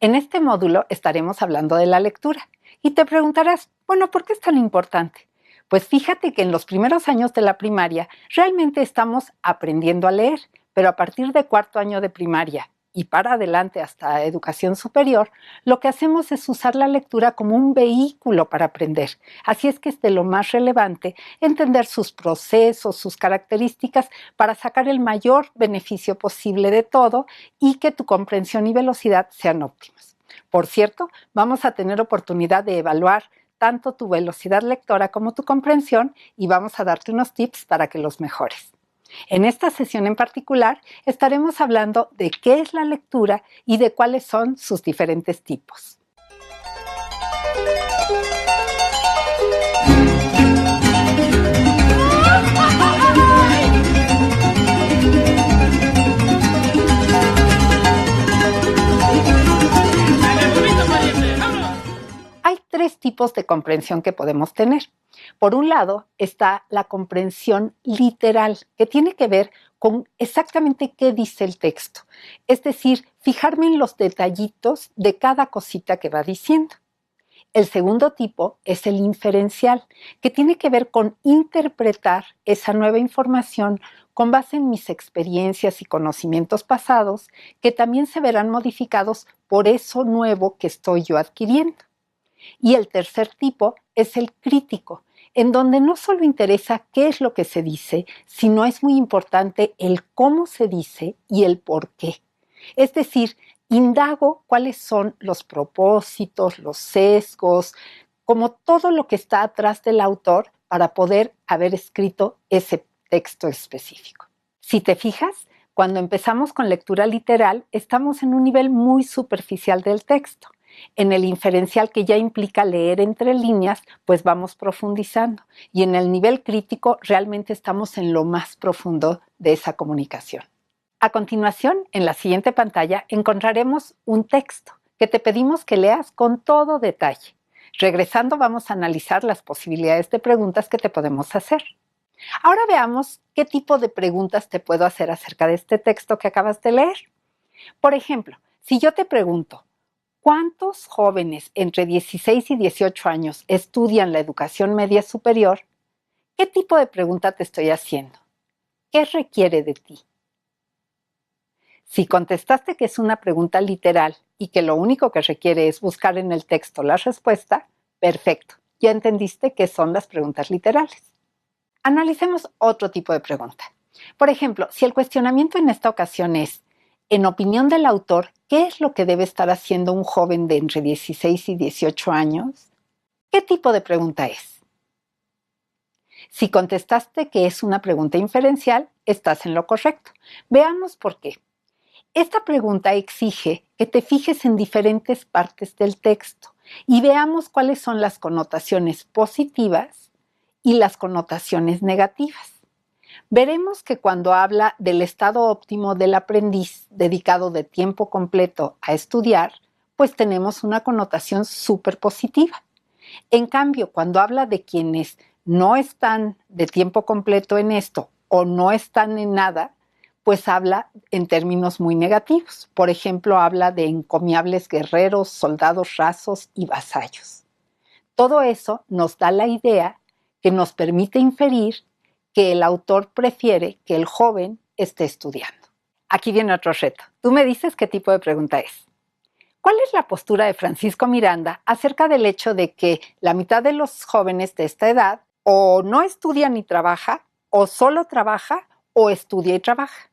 En este módulo estaremos hablando de la lectura y te preguntarás, bueno, ¿por qué es tan importante? Pues fíjate que en los primeros años de la primaria realmente estamos aprendiendo a leer, pero a partir de cuarto año de primaria y para adelante hasta educación superior, lo que hacemos es usar la lectura como un vehículo para aprender. Así es que es de lo más relevante entender sus procesos, sus características, para sacar el mayor beneficio posible de todo y que tu comprensión y velocidad sean óptimas. Por cierto, vamos a tener oportunidad de evaluar tanto tu velocidad lectora como tu comprensión y vamos a darte unos tips para que los mejores. En esta sesión en particular estaremos hablando de qué es la lectura y de cuáles son sus diferentes tipos. Hay tres tipos de comprensión que podemos tener. Por un lado está la comprensión literal, que tiene que ver con exactamente qué dice el texto. Es decir, fijarme en los detallitos de cada cosita que va diciendo. El segundo tipo es el inferencial, que tiene que ver con interpretar esa nueva información con base en mis experiencias y conocimientos pasados, que también se verán modificados por eso nuevo que estoy yo adquiriendo. Y el tercer tipo es el crítico, en donde no solo interesa qué es lo que se dice, sino es muy importante el cómo se dice y el por qué. Es decir, indago cuáles son los propósitos, los sesgos, como todo lo que está atrás del autor para poder haber escrito ese texto específico. Si te fijas, cuando empezamos con lectura literal, estamos en un nivel muy superficial del texto. En el inferencial, que ya implica leer entre líneas, pues vamos profundizando. Y en el nivel crítico realmente estamos en lo más profundo de esa comunicación. A continuación, en la siguiente pantalla, encontraremos un texto que te pedimos que leas con todo detalle. Regresando, vamos a analizar las posibilidades de preguntas que te podemos hacer. Ahora veamos qué tipo de preguntas te puedo hacer acerca de este texto que acabas de leer. Por ejemplo, si yo te pregunto, ¿cuántos jóvenes entre 16 y 18 años estudian la educación media superior? ¿Qué tipo de pregunta te estoy haciendo? ¿Qué requiere de ti? Si contestaste que es una pregunta literal y que lo único que requiere es buscar en el texto la respuesta, perfecto, ya entendiste qué son las preguntas literales. Analicemos otro tipo de pregunta. Por ejemplo, si el cuestionamiento en esta ocasión es, en opinión del autor, ¿qué es lo que debe estar haciendo un joven de entre 16 y 18 años? ¿Qué tipo de pregunta es? Si contestaste que es una pregunta inferencial, estás en lo correcto. Veamos por qué. Esta pregunta exige que te fijes en diferentes partes del texto y veamos cuáles son las connotaciones positivas y las connotaciones negativas. Veremos que cuando habla del estado óptimo del aprendiz dedicado de tiempo completo a estudiar, pues tenemos una connotación súper positiva. En cambio, cuando habla de quienes no están de tiempo completo en esto o no están en nada, pues habla en términos muy negativos. Por ejemplo, habla de encomiables guerreros, soldados rasos y vasallos. Todo eso nos da la idea que nos permite inferir que el autor prefiere que el joven esté estudiando. Aquí viene otro reto. Tú me dices qué tipo de pregunta es. ¿Cuál es la postura de Francisco Miranda acerca del hecho de que la mitad de los jóvenes de esta edad o no estudia ni trabaja, o solo trabaja, o estudia y trabaja?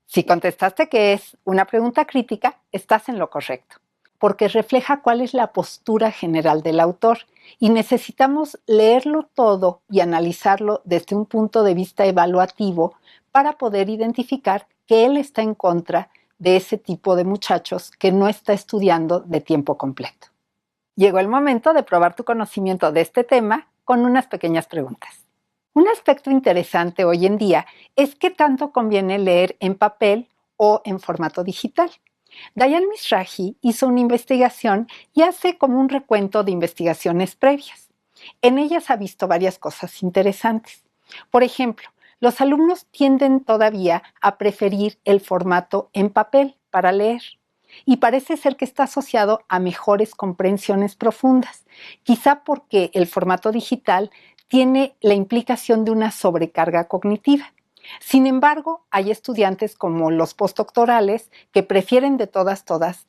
Si contestaste que es una pregunta crítica, estás en lo correcto, porque refleja cuál es la postura general del autor y necesitamos leerlo todo y analizarlo desde un punto de vista evaluativo para poder identificar que él está en contra de ese tipo de muchachos que no está estudiando de tiempo completo. Llegó el momento de probar tu conocimiento de este tema con unas pequeñas preguntas. Un aspecto interesante hoy en día es qué tanto conviene leer en papel o en formato digital. Dayan Mizrahi hizo una investigación y hace como un recuento de investigaciones previas. En ellas ha visto varias cosas interesantes. Por ejemplo, los alumnos tienden todavía a preferir el formato en papel para leer. y parece ser que está asociado a mejores comprensiones profundas, quizá porque el formato digital tiene la implicación de una sobrecarga cognitiva. Sin embargo, hay estudiantes como los postdoctorales que prefieren de todas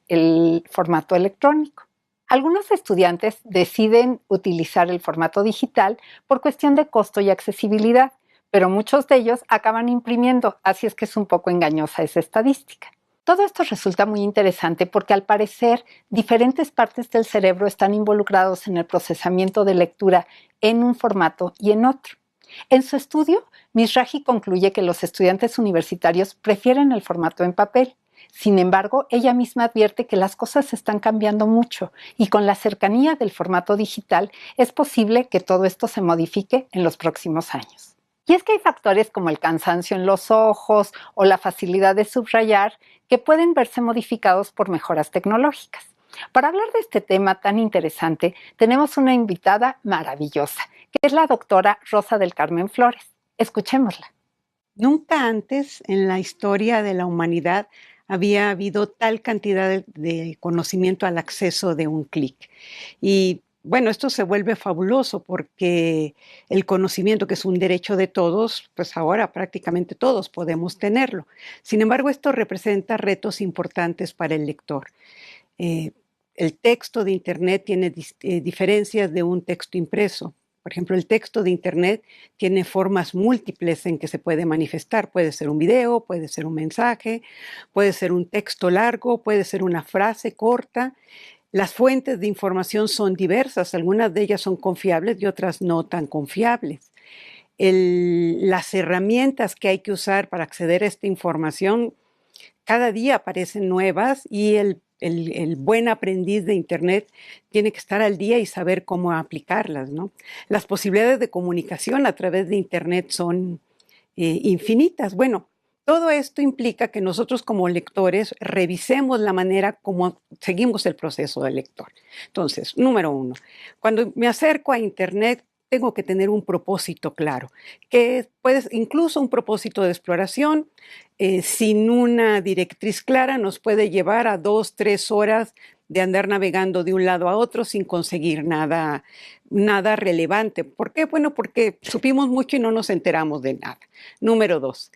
el formato electrónico. Algunos estudiantes deciden utilizar el formato digital por cuestión de costo y accesibilidad, pero muchos de ellos acaban imprimiendo, así es que es un poco engañosa esa estadística. Todo esto resulta muy interesante porque al parecer diferentes partes del cerebro están involucrados en el procesamiento de lectura en un formato y en otro. En su estudio, Mizrahi concluye que los estudiantes universitarios prefieren el formato en papel. Sin embargo, ella misma advierte que las cosas están cambiando mucho y con la cercanía del formato digital es posible que todo esto se modifique en los próximos años. Y es que hay factores como el cansancio en los ojos o la facilidad de subrayar que pueden verse modificados por mejoras tecnológicas. Para hablar de este tema tan interesante, tenemos una invitada maravillosa, que es la doctora Rosa del Carmen Flores. Escuchémosla. Nunca antes en la historia de la humanidad había habido tal cantidad de conocimiento al acceso de un clic. Y bueno, esto se vuelve fabuloso porque el conocimiento, que es un derecho de todos, pues ahora prácticamente todos podemos tenerlo. Sin embargo, esto representa retos importantes para el lector. El texto de Internet tiene diferencias de un texto impreso. Por ejemplo, el texto de Internet tiene formas múltiples en que se puede manifestar. Puede ser un video, puede ser un mensaje, puede ser un texto largo, puede ser una frase corta. Las fuentes de información son diversas, algunas de ellas son confiables y otras no tan confiables. Las herramientas que hay que usar para acceder a esta información cada día aparecen nuevas y el buen aprendiz de Internet tiene que estar al día y saber cómo aplicarlas, ¿no? Las posibilidades de comunicación a través de Internet son infinitas. Bueno, todo esto implica que nosotros como lectores revisemos la manera como seguimos el proceso del lector. Entonces, número uno, cuando me acerco a Internet, tengo que tener un propósito claro, que puede incluso un propósito de exploración, sin una directriz clara nos puede llevar a 2, 3 horas de andar navegando de un lado a otro sin conseguir nada relevante. ¿Por qué? Bueno, porque supimos mucho y no nos enteramos de nada. Número 2,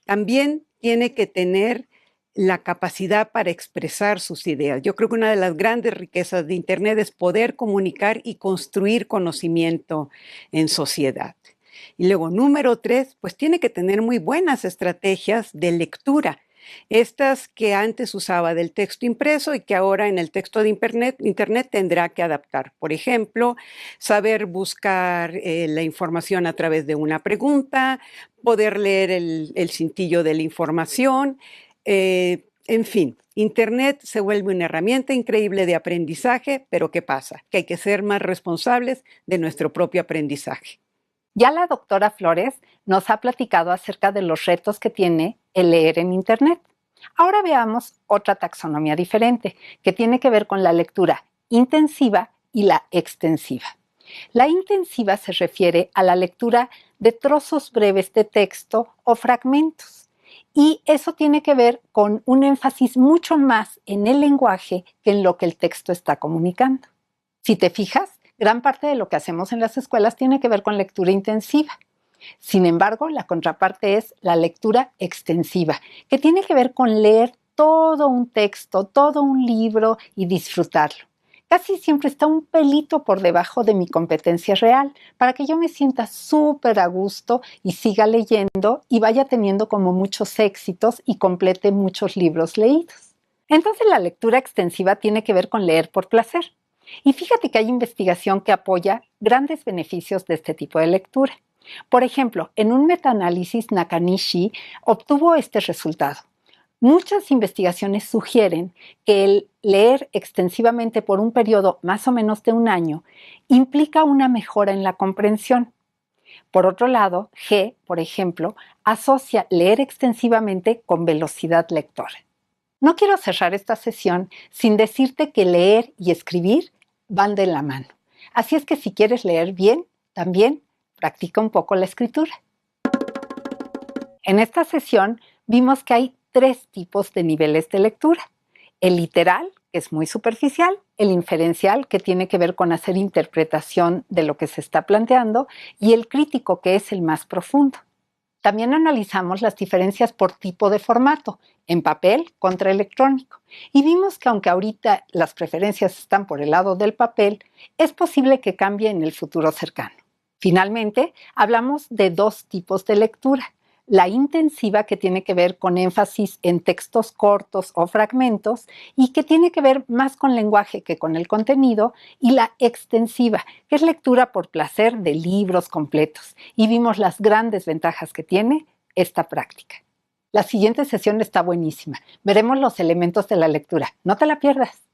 también tiene que tener la capacidad para expresar sus ideas. Yo creo que una de las grandes riquezas de Internet es poder comunicar y construir conocimiento en sociedad. Y luego, número 3, pues tiene que tener muy buenas estrategias de lectura. Estas que antes usaba del texto impreso y que ahora en el texto de Internet tendrá que adaptar. Por ejemplo, saber buscar la información a través de una pregunta, poder leer el cintillo de la información. En fin, Internet se vuelve una herramienta increíble de aprendizaje, pero ¿qué pasa? Que hay que ser más responsables de nuestro propio aprendizaje. Ya la doctora Flores nos ha platicado acerca de los retos que tiene el leer en Internet. Ahora veamos otra taxonomía diferente, que tiene que ver con la lectura intensiva y la extensiva. La intensiva se refiere a la lectura de trozos breves de texto o fragmentos. Y eso tiene que ver con un énfasis mucho más en el lenguaje que en lo que el texto está comunicando. Si te fijas, gran parte de lo que hacemos en las escuelas tiene que ver con lectura intensiva. Sin embargo, la contraparte es la lectura extensiva, que tiene que ver con leer todo un texto, todo un libro y disfrutarlo. Casi siempre está un pelito por debajo de mi competencia real, para que yo me sienta súper a gusto y siga leyendo y vaya teniendo como muchos éxitos y complete muchos libros leídos. Entonces la lectura extensiva tiene que ver con leer por placer. Y fíjate que hay investigación que apoya grandes beneficios de este tipo de lectura. Por ejemplo, en un metaanálisis, Nakanishi obtuvo este resultado. Muchas investigaciones sugieren que el leer extensivamente por un periodo más o menos de un año implica una mejora en la comprensión. Por otro lado, G, por ejemplo, asocia leer extensivamente con velocidad lectora. No quiero cerrar esta sesión sin decirte que leer y escribir van de la mano. Así es que si quieres leer bien, también practica un poco la escritura. En esta sesión vimos que hay 3 tipos de niveles de lectura. El literal, que es muy superficial, el inferencial, que tiene que ver con hacer interpretación de lo que se está planteando, y el crítico, que es el más profundo. También analizamos las diferencias por tipo de formato, en papel contra electrónico, y vimos que aunque ahorita las preferencias están por el lado del papel, es posible que cambie en el futuro cercano. Finalmente, hablamos de dos tipos de lectura. La intensiva, que tiene que ver con énfasis en textos cortos o fragmentos y que tiene que ver más con lenguaje que con el contenido, y la extensiva, que es lectura por placer de libros completos. Y vimos las grandes ventajas que tiene esta práctica. La siguiente sesión está buenísima. Veremos los elementos de la lectura. No te la pierdas.